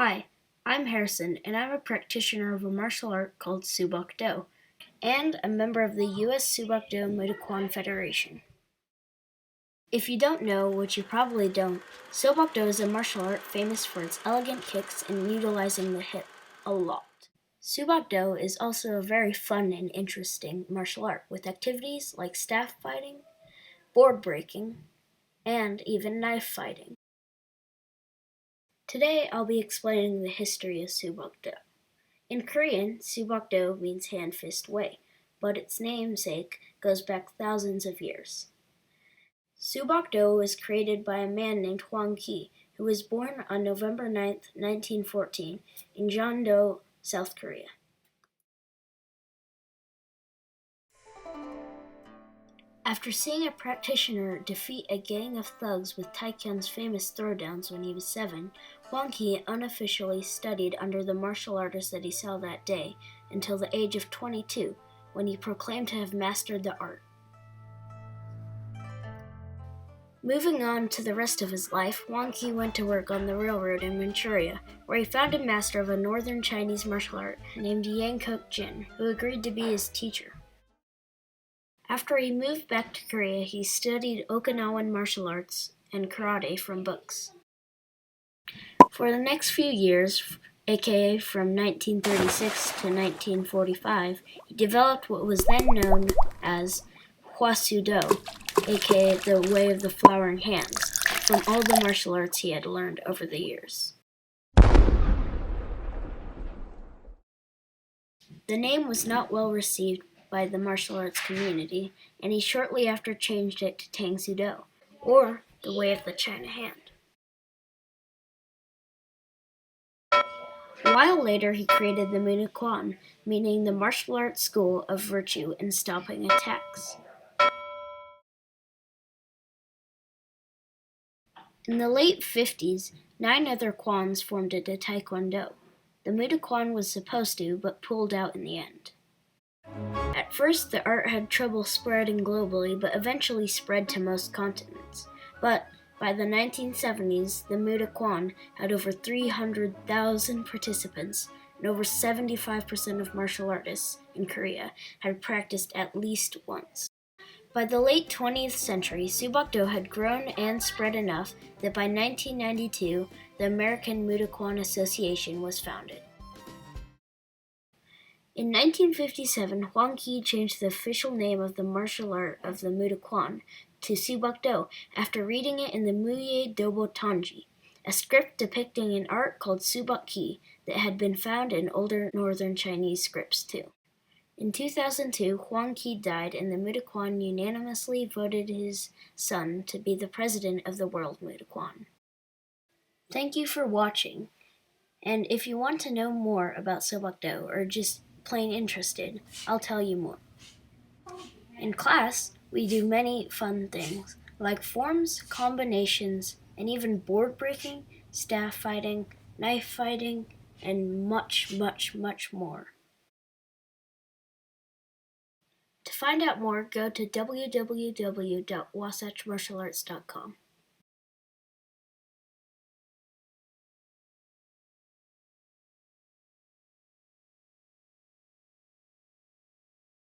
Hi, I'm Harrison, and I'm a practitioner of a martial art called Subak Do, and a member of the U.S. Subak Do Muay Kwan Federation. If you don't know, which you probably don't, Subak Do is a martial art famous for its elegant kicks and utilizing the hip a lot. Subak Do is also a very fun and interesting martial art with activities like staff fighting, board breaking, and even knife fighting. Today I'll be explaining the history of Subak Do. In Korean, Subak Do means hand-fist way, but its namesake goes back thousands of years. Subak Do was created by a man named Kwan, who was born on November 9, 1914, in Jeondo, South Korea. After seeing a practitioner defeat a gang of thugs with Taekwon's famous throwdowns when he was 7, Kwan unofficially studied under the martial artist that he saw that day until the age of 22, when he proclaimed to have mastered the art. Moving on to the rest of his life, Kwan went to work on the railroad in Manchuria, where he found a master of a northern Chinese martial art named Yang Kok-jin, who agreed to be his teacher. After he moved back to Korea, he studied Okinawan martial arts and karate from books. For the next few years, aka from 1936 to 1945, he developed what was then known as Hwasudo, aka the Way of the Flowering Hands, from all the martial arts he had learned over the years. The name was not well received by the martial arts community, and he shortly after changed it to Tang Soo Do, or the Way of the China Hand. A while later, he created the Muay Kwan, meaning the martial arts school of virtue and stopping attacks. In the late 50s, 9 other Kwans formed into Taekwondo. The Muay Kwan was supposed to, but pulled out in the end. At first, the art had trouble spreading globally, but eventually spread to most continents. But by the 1970s, the Muay Kwan had over 300,000 participants, and over 75% of martial artists in Korea had practiced at least once. By the late 20th century, Subak Do had grown and spread enough that by 1992, the American Muay Kwan Association was founded. In 1957, Kwan changed the official name of the martial art of the Muay Kwan to Subak Do after reading it in the Muye Dobo Tanji, a script depicting an art called Subak Ki that had been found in older northern Chinese scripts too. In 2002, Kwan died, and the Muay Kwan unanimously voted his son to be the president of the World Muay Kwan. Thank you for watching, and if you want to know more about Subak Do or just plain interested, I'll tell you more. In class, we do many fun things, like forms, combinations, and even board breaking, staff fighting, knife fighting, and much, much, much more. To find out more, go to www.wasatchmartialarts.com.